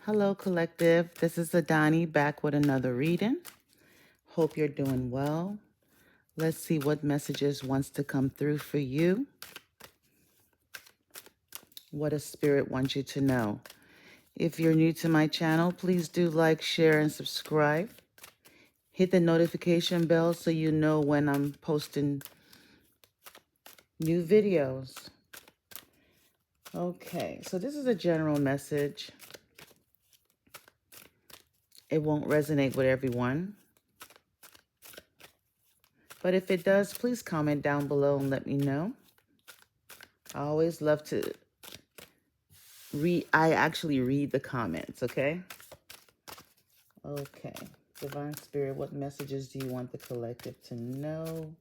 Hello, collective. This is Adani back with another reading. Hope you're doing well. Let's see what messages wants to come through for you. What a spirit wants you to know. If you're new to my channel, please do like, share, and subscribe. Hit the notification bell so you know when I'm posting new videos. Okay, so this is a general message. It won't resonate with everyone. But if it does, please comment down below and let me know. I always love to I actually read the comments, okay? Okay. Divine Spirit, what messages do you want the collective to know?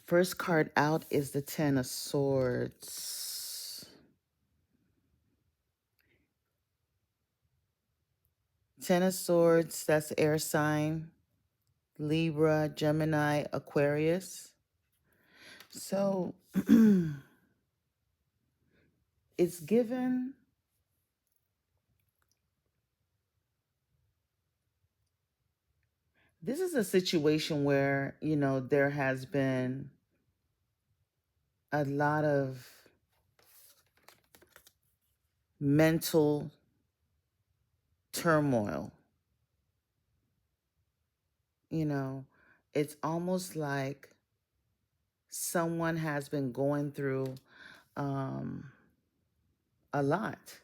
First card out is the Ten of Swords. Ten of Swords, that's air sign. Libra, Gemini, Aquarius. So it's given this is a situation where, there has been a lot of mental turmoil. It's almost like someone has been going through a lot.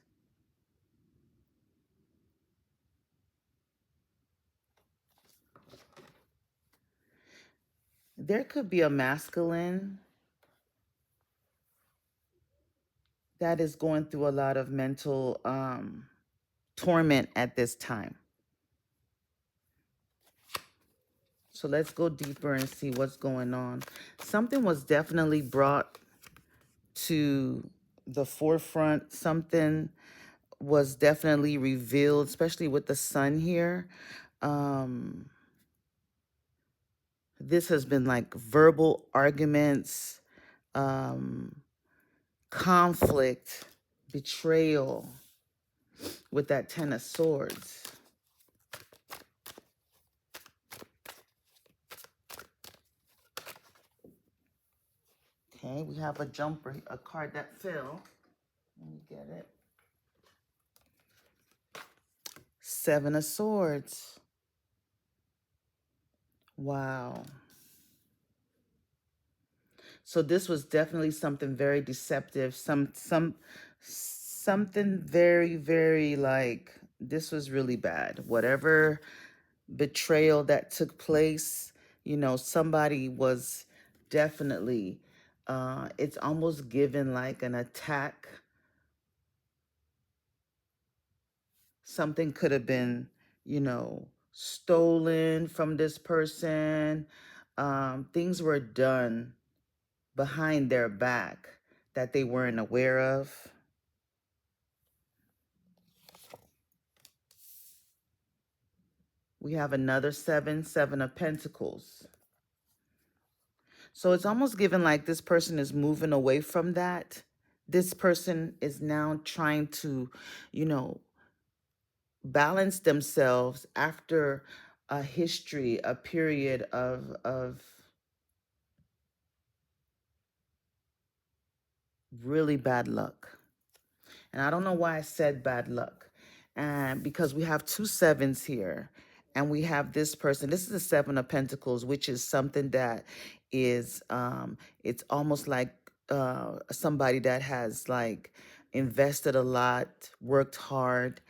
There could be a masculine that is going through a lot of mental torment at this time. So let's go deeper and see what's going on. Something was definitely brought to the forefront. Something was definitely revealed, especially with the sun here. This has been like verbal arguments, conflict, betrayal with that Ten of Swords. Okay, we have a jumper, a card that fell. Let me get it. Seven of Swords. Wow. So this was definitely something very deceptive. Something very, very like, this was really bad. Whatever betrayal that took place, somebody was definitely, it's almost given like an attack. Something could have been, stolen from this person. Things were done behind their back that they weren't aware of. We have another seven of Pentacles. So it's almost given like this person is moving away from that. This person is now trying to, balance themselves after a history, a period of really bad luck. And I don't know why I said bad luck. And because we have two sevens here, and we have this person. This is the Seven of Pentacles, which is something that is, it's almost like somebody that has like invested a lot, worked hard,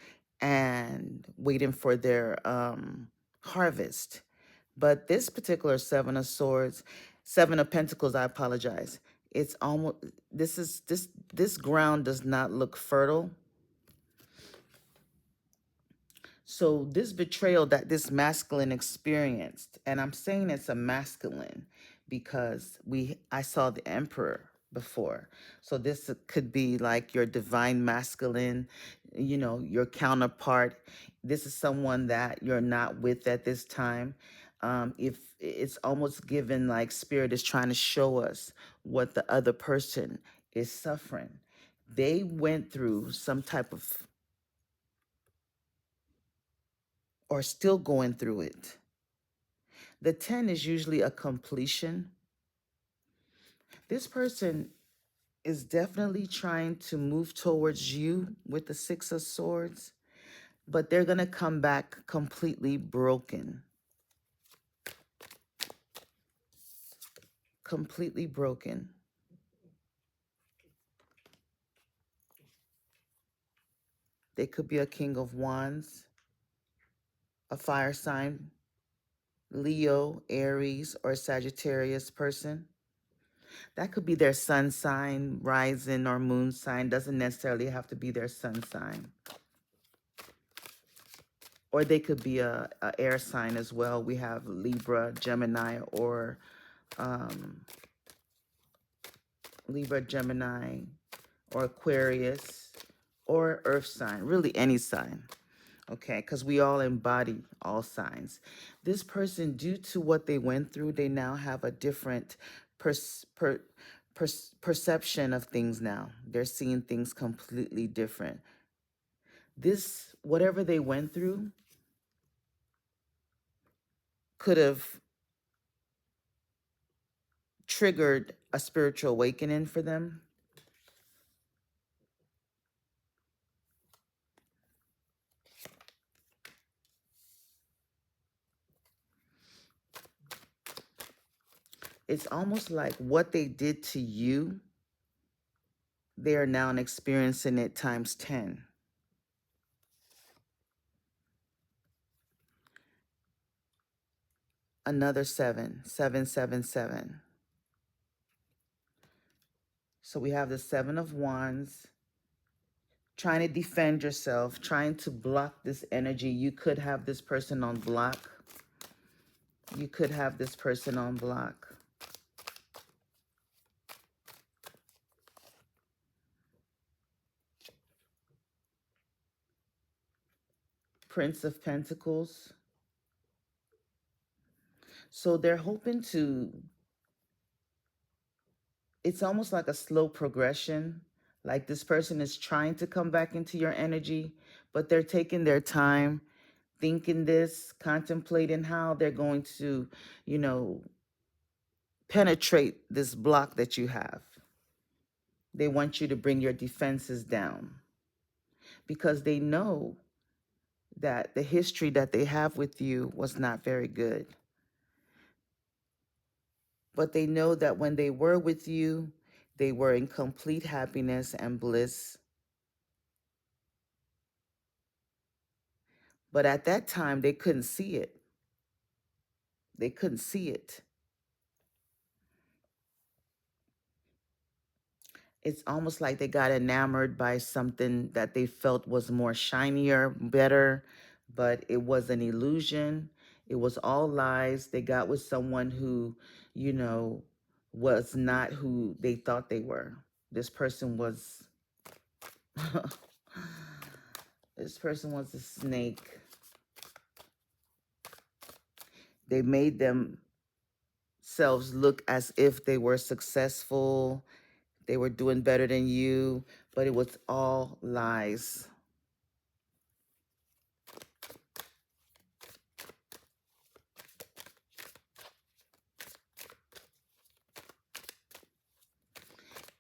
and waiting for their harvest. But this particular Seven of Swords, Seven of Pentacles, I apologize. It's almost, this ground does not look fertile. So this betrayal that this masculine experienced, and I'm saying it's a masculine because I saw the Emperor. before. So this could be like your divine masculine, your counterpart. This is someone that you're not with at this time. If it's almost given like spirit is trying to show us what the other person is suffering. They went through some type of, or still going through it. The 10 is usually a completion. This person is definitely trying to move towards you with the Six of Swords, but they're going to come back completely broken. Completely broken. They could be a King of Wands, a fire sign, Leo, Aries, or Sagittarius person. That could be their sun sign, rising, or moon sign. Doesn't necessarily have to be their sun sign. Or they could be a air sign as well. We have Libra, Gemini, or Libra, Gemini, or Aquarius, or earth sign. Really any sign. Okay, because we all embody all signs. This person, due to what they went through, they now have a different perception of things now. They're seeing things completely different. This, whatever they went through, could have triggered a spiritual awakening for them. It's almost like what they did to you, they are now experiencing it times 10. Another 7, 777. So we have the 7 of Wands, trying to defend yourself, trying to block this energy. You could have this person on block. You could have this person on block. Prince of Pentacles. So they're hoping to, it's almost like a slow progression. Like this person is trying to come back into your energy, but they're taking their time, thinking this, contemplating how they're going to, penetrate this block that you have. They want you to bring your defenses down because they know that the history that they have with you was not very good. But they know that when they were with you, they were in complete happiness and bliss. But at that time, they couldn't see it. They couldn't see it. It's almost like they got enamored by something that they felt was more shinier, better, but it was an illusion. It was all lies. They got with someone who, was not who they thought they were. This person was, this person was a snake. They made themselves look as if they were successful. They were doing better than you, but it was all lies.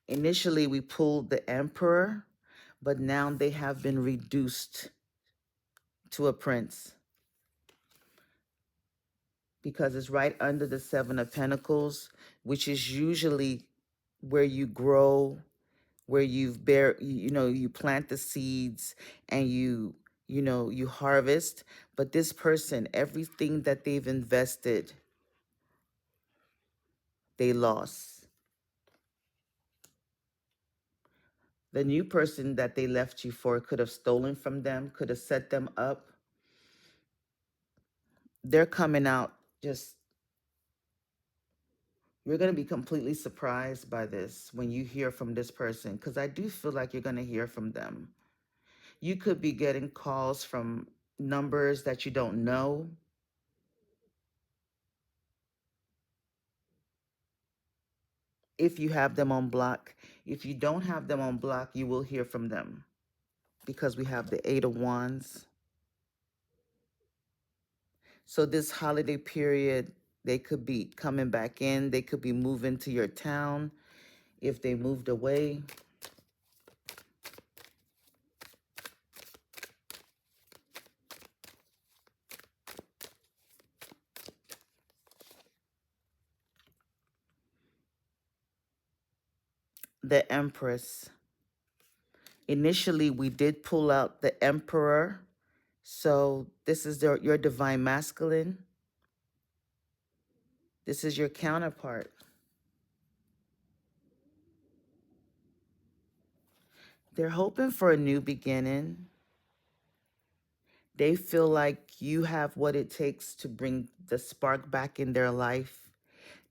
Initially, we pulled the Emperor, but now they have been reduced to a prince because it's right under the Seven of Pentacles, which is usually where you grow, where you plant the seeds and you harvest. But this person, everything that they've invested, they lost. The new person that they left you for could have stolen from them, could have set them up. They're coming out just, You're going to be completely surprised by this when you hear from this person, because I do feel like you're going to hear from them. You could be getting calls from numbers that you don't know. If you have them on block. If you don't have them on block, you will hear from them, because we have the Eight of Wands. So this holiday period, they could be coming back in. They could be moving to your town if they moved away. The Empress. Initially, we did pull out the Emperor. So this is your divine masculine. This is your counterpart. They're hoping for a new beginning. They feel like you have what it takes to bring the spark back in their life.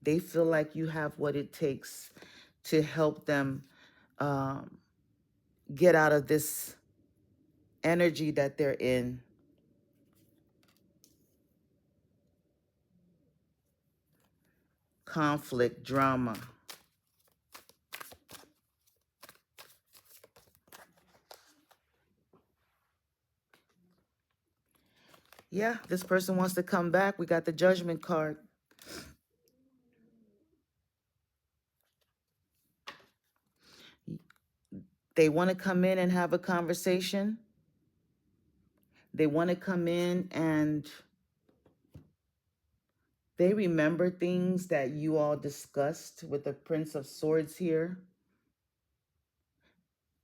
They feel like you have what it takes to help them get out of this energy that they're in. Conflict, drama. Yeah, this person wants to come back. We got the Judgment card. They want to come in and have a conversation. They want to come in and they remember things that you all discussed with the Prince of Swords here.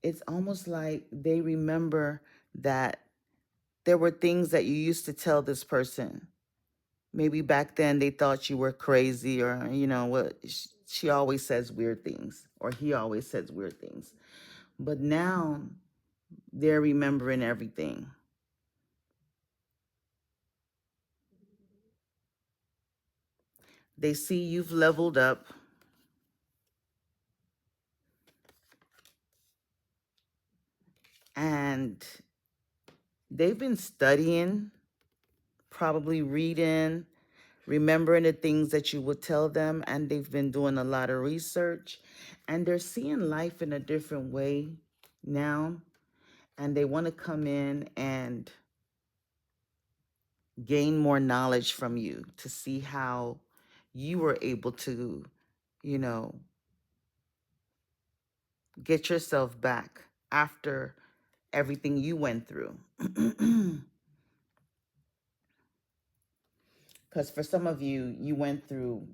It's almost like they remember that there were things that you used to tell this person. Maybe back then they thought you were crazy, or, you know, what, she always says weird things, or he always says weird things. But now they're remembering everything. They see you've leveled up. And they've been studying, probably reading, remembering the things that you would tell them, and they've been doing a lot of research, and they're seeing life in a different way now, and they want to come in and gain more knowledge from you to see how you were able to, you know, get yourself back after everything you went through. Because for some of you, you went through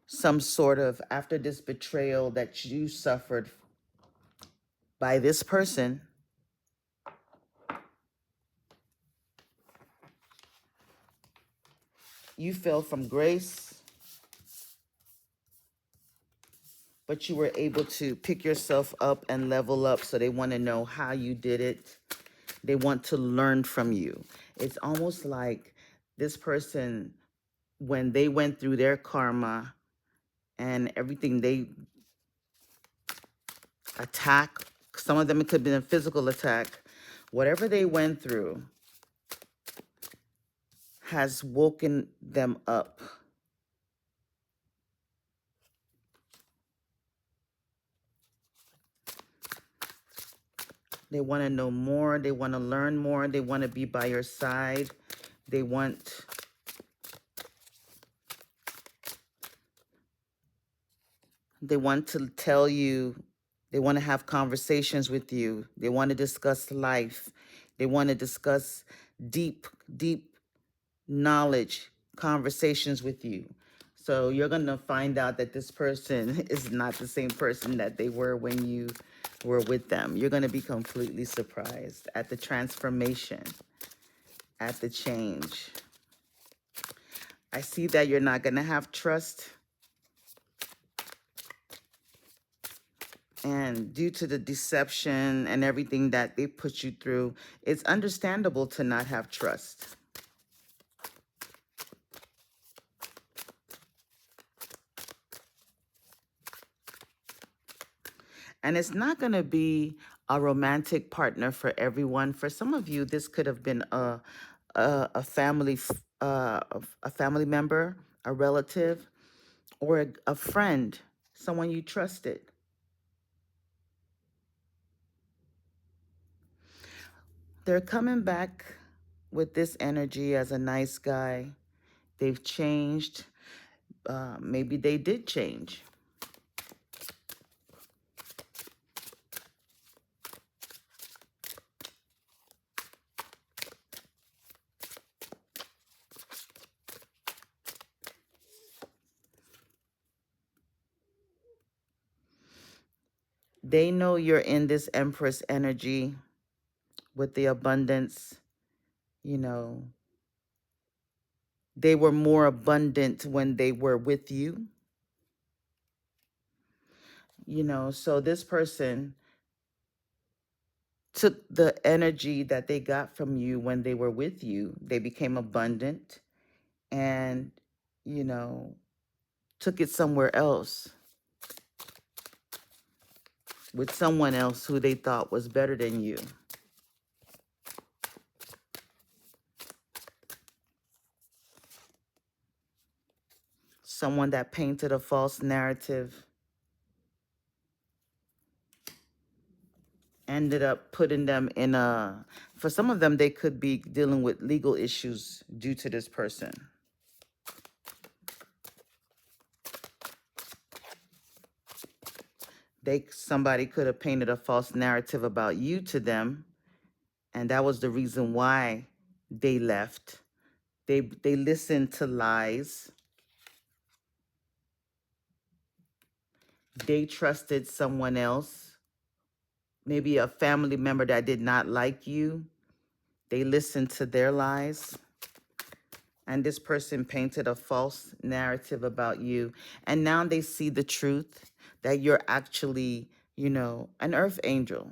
some sort of, after this betrayal that you suffered by this person, you fell from grace, but you were able to pick yourself up and level up. So they want to know how you did it. They want to learn from you. It's almost like this person, when they went through their karma and everything, they attack, some of them it could have been a physical attack, whatever they went through has woken them up. They want to know more. They want to learn more. They want to be by your side. They want to tell you, they want to have conversations with you. They want to discuss life. They want to discuss deep, deep knowledge conversations with you. So you're going to find out that this person is not the same person that they were when you were with them. You're going to be completely surprised at the transformation, at the change. I see that you're not going to have trust. And due to the deception and everything that they put you through, it's understandable to not have trust. And it's not going to be a romantic partner for everyone. For some of you, this could have been a family, a family member, a relative, or a friend, someone you trusted. They're coming back with this energy as a nice guy. They've changed. Maybe they did change. They know you're in this Empress energy with the abundance. You know, they were more abundant when they were with you. You know, so this person took the energy that they got from you when they were with you. They became abundant and, you know, took it somewhere else with someone else who they thought was better than you. Someone that painted a false narrative, ended up putting them in a, for some of them, they could be dealing with legal issues due to this person. Somebody could have painted a false narrative about you to them, and that was the reason why they left. They listened to lies. They trusted someone else, maybe a family member that did not like you. They listened to their lies. And this person painted a false narrative about you. And now they see the truth that you're actually, you know, an earth angel.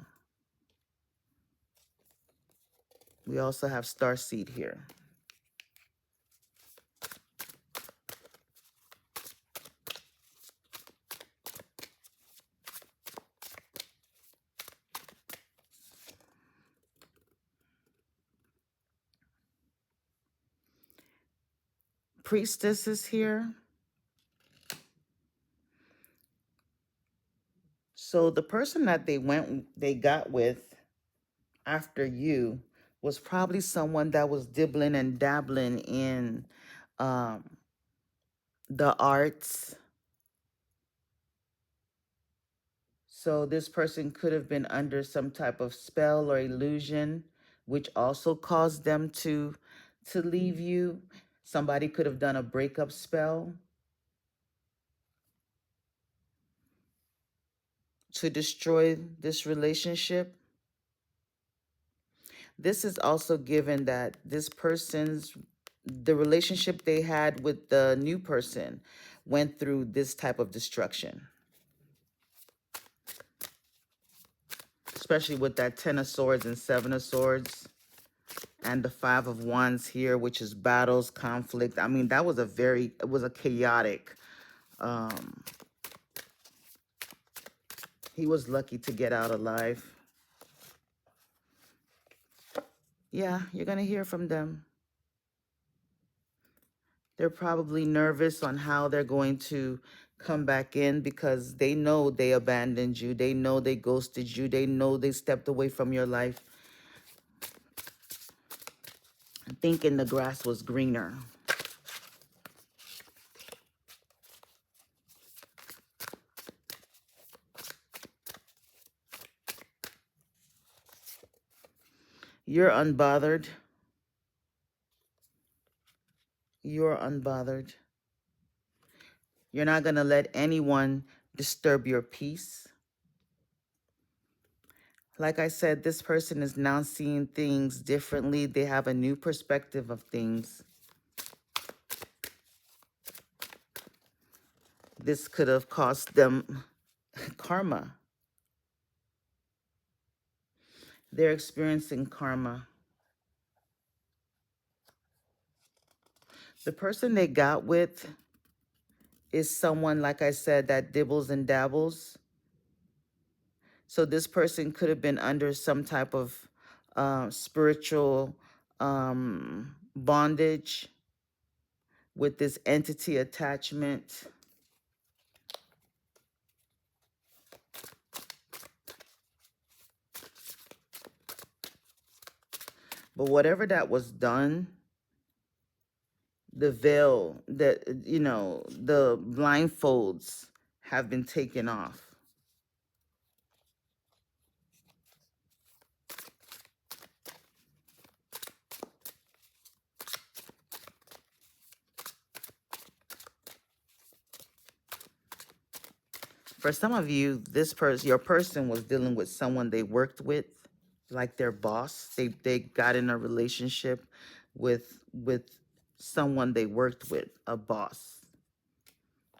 We also have starseed here. Priestess is here. So the person that they got with after you was probably someone that was dibbling and dabbling in um, the arts. So this person could have been under some type of spell or illusion, which also caused them to leave you. Somebody could have done a breakup spell to destroy this relationship. This is also given that this person's, the relationship they had with the new person went through this type of destruction, especially with that 10 of Swords and 7 of Swords and the 5 of Wands here, which is battles, conflict. I mean, that was it was a chaotic, um, he was lucky to get out alive. Yeah, you're going to hear from them. They're probably nervous on how they're going to come back in because they know they abandoned you. They know they ghosted you. They know they stepped away from your life, thinking the grass was greener. You're unbothered. You're unbothered. You're not going to let anyone disturb your peace. Like I said, this person is now seeing things differently. They have a new perspective of things. This could have cost them karma. They're experiencing karma. The person they got with is someone, like I said, that dibbles and dabbles. So this person could have been under some type of spiritual bondage with this entity attachment. But whatever that was done, the veil, that, you know, the blindfolds have been taken off. For some of you, this person, your person was dealing with someone they worked with, like their boss. They got in a relationship with someone they worked with, a boss.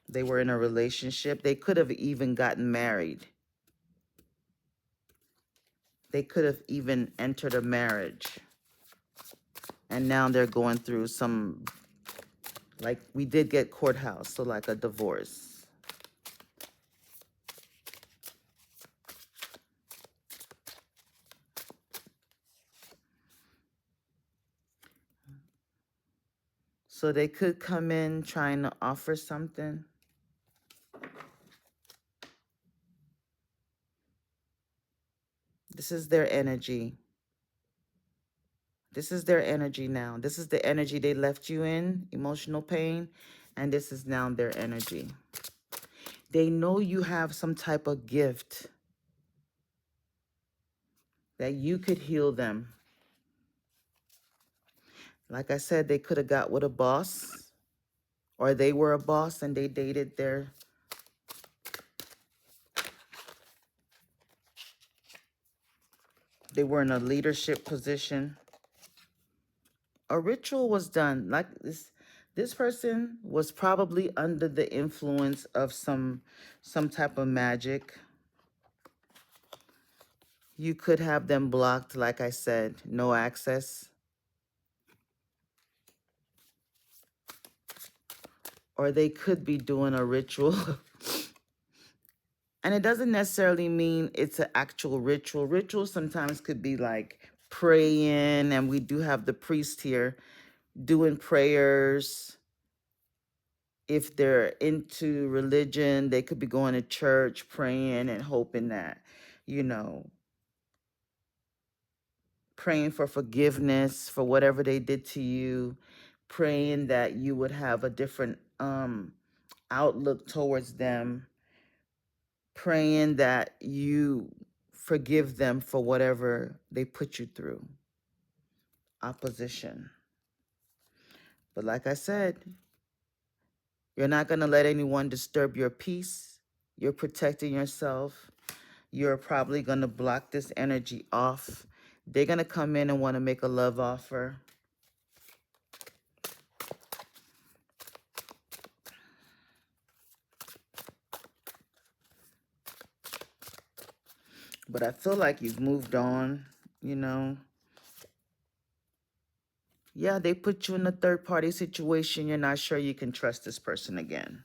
They were in a relationship. They could have even gotten married. They could have even entered a marriage. And now they're going through some, like we did get courthouse, so like a divorce. So they could come in trying to offer something. This is their energy. This is their energy now. This is the energy they left you in, emotional pain, and this is now their energy. They know you have some type of gift that you could heal them. Like I said, they could have got with a boss, or they were a boss and they dated they were in a leadership position. A ritual was done. Like this person was probably under the influence of some type of magic. You could have them blocked, like I said, no access. Or they could be doing a ritual. And it doesn't necessarily mean it's an actual ritual. Rituals sometimes could be like praying, and we do have the priest here doing prayers. If they're into religion, they could be going to church, praying and hoping that, you know, praying for forgiveness for whatever they did to you, praying that you would have a different outlook towards them, praying that you forgive them for whatever they put you through. Opposition. But like I said, you're not going to let anyone disturb your peace. You're protecting yourself. You're probably going to block this energy off. They're going to come in and want to make a love offer. But I feel like you've moved on, you know. Yeah, they put you in a third-party situation. You're not sure you can trust this person again.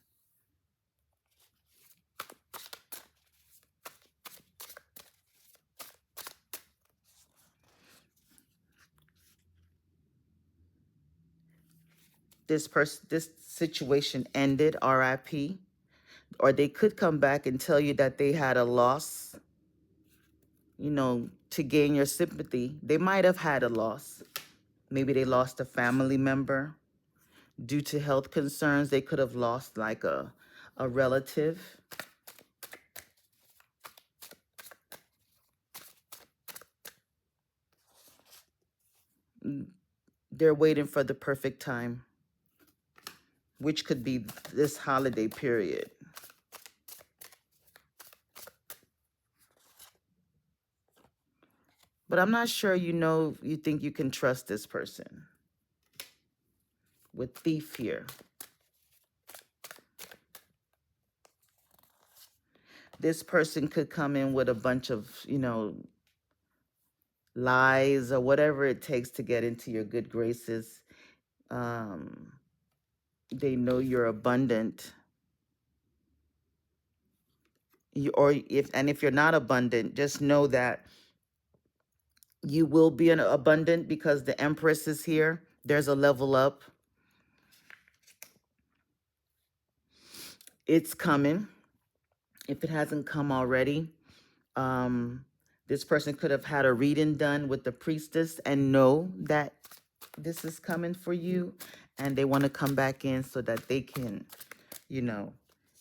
This situation ended, RIP. Or they could come back and tell you that they had a loss, you know, to gain your sympathy. They might have had a loss. Maybe they lost a family member due to health concerns. They could have lost like a relative. They're waiting for the perfect time, which could be this holiday period. But I'm not sure you think you can trust this person. With Thief here. This person could come in with a bunch of, you know, lies or whatever it takes to get into your good graces. They know you're abundant. if you're not abundant, just know that you will be abundant because the Empress is here. There's a level up. It's coming. If it hasn't come already, um, this person could have had a reading done with the Priestess and know that this is coming for you, and they want to come back in so that they can, you know,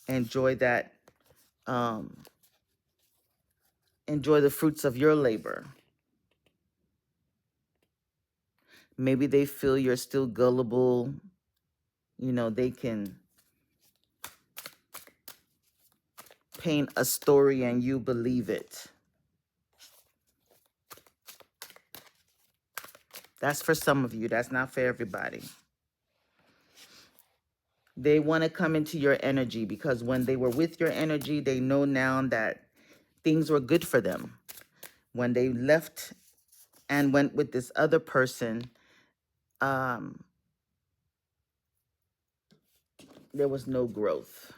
enjoy that, um, enjoy the fruits of your labor. Maybe they feel you're still gullible. You know, they can paint a story and you believe it. That's for some of you. That's not for everybody. They want to come into your energy because when they were with your energy, they know now that things were good for them. When they left and went with this other person, um, there was no growth.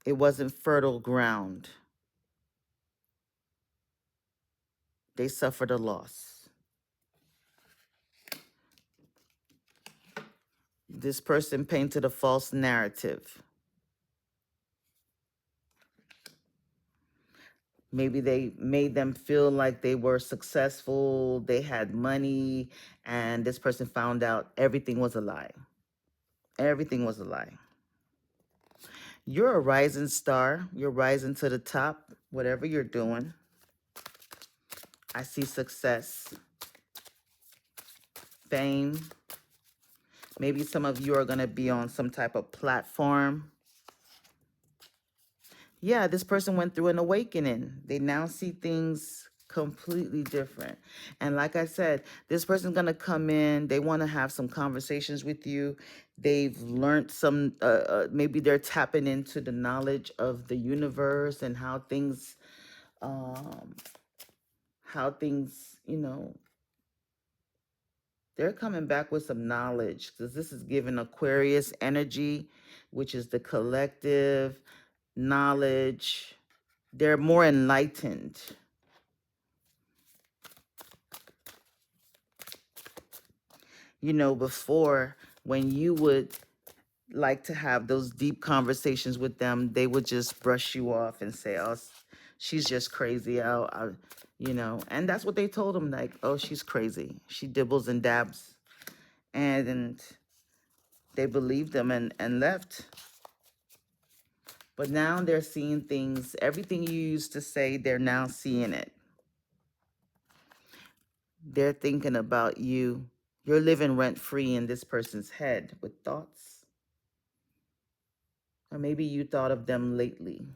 It wasn't fertile ground. They suffered a loss. This person painted a false narrative. Maybe they made them feel like they were successful, they had money, and this person found out everything was a lie. Everything was a lie. You're a rising star. You're rising to the top, whatever you're doing. I see success, fame. Maybe some of you are going to be on some type of platform. Yeah, this person went through an awakening. They now see things completely different. And like I said, this person's going to come in. They want to have some conversations with you. They've learned some, maybe they're tapping into the knowledge of the universe and um, how things, they're coming back with some knowledge because this is giving Aquarius energy, which is the collective knowledge. They're more enlightened. Before, when you would like to have those deep conversations with them, they would just brush you off and say, oh, she's just crazy. And that's what they told him, like, oh, she's crazy. She dibbles and dabs. And they believed them and left. But now they're seeing things, everything you used to say, they're now seeing it. They're thinking about you. You're living rent-free in this person's head with thoughts. Or maybe you thought of them lately.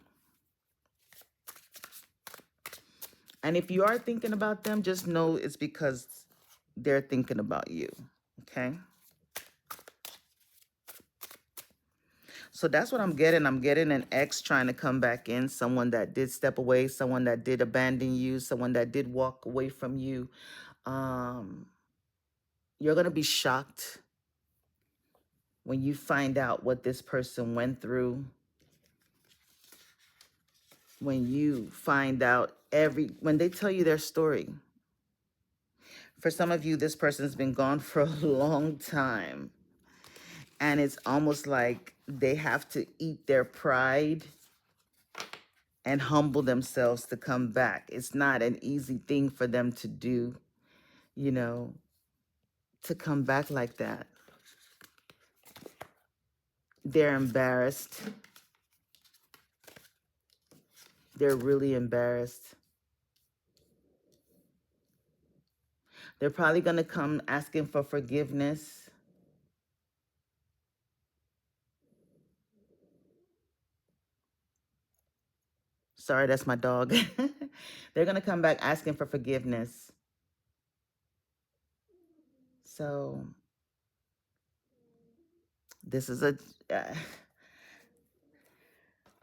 And if you are thinking about them, just know it's because they're thinking about you, okay? So that's what I'm getting. I'm getting an ex trying to come back in, someone that did step away, someone that did abandon you, someone that did walk away from you. You're going to be shocked when you find out what this person went through. When you find out when they tell you their story. For some of you, this person's been gone for a long time. And it's almost like they have to eat their pride and humble themselves to come back. It's not an easy thing for them to do, to come back like that. They're embarrassed. They're really embarrassed. They're probably going to come asking for forgiveness. Sorry, that's my dog. They're going to come back asking for forgiveness. So this is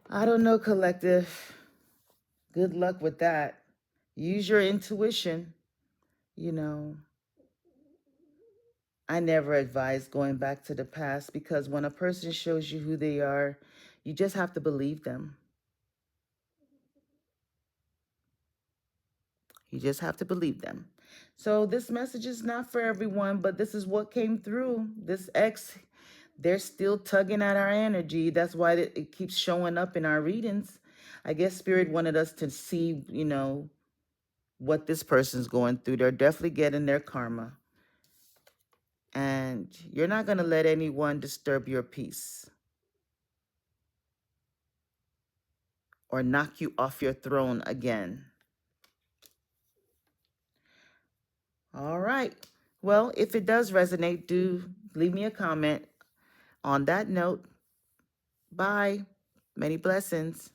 I don't know, collective. Good luck with that. Use your intuition. I never advise going back to the past because when a person shows you who they are, you just have to believe them. You just have to believe them. So this message is not for everyone, but this is what came through. This ex, they're still tugging at our energy. That's why it keeps showing up in our readings. I guess Spirit wanted us to see, what this person's going through. They're definitely getting their karma. And you're not going to let anyone disturb your peace or knock you off your throne again. All right. Well, if it does resonate, do leave me a comment. On that note, bye. Many blessings.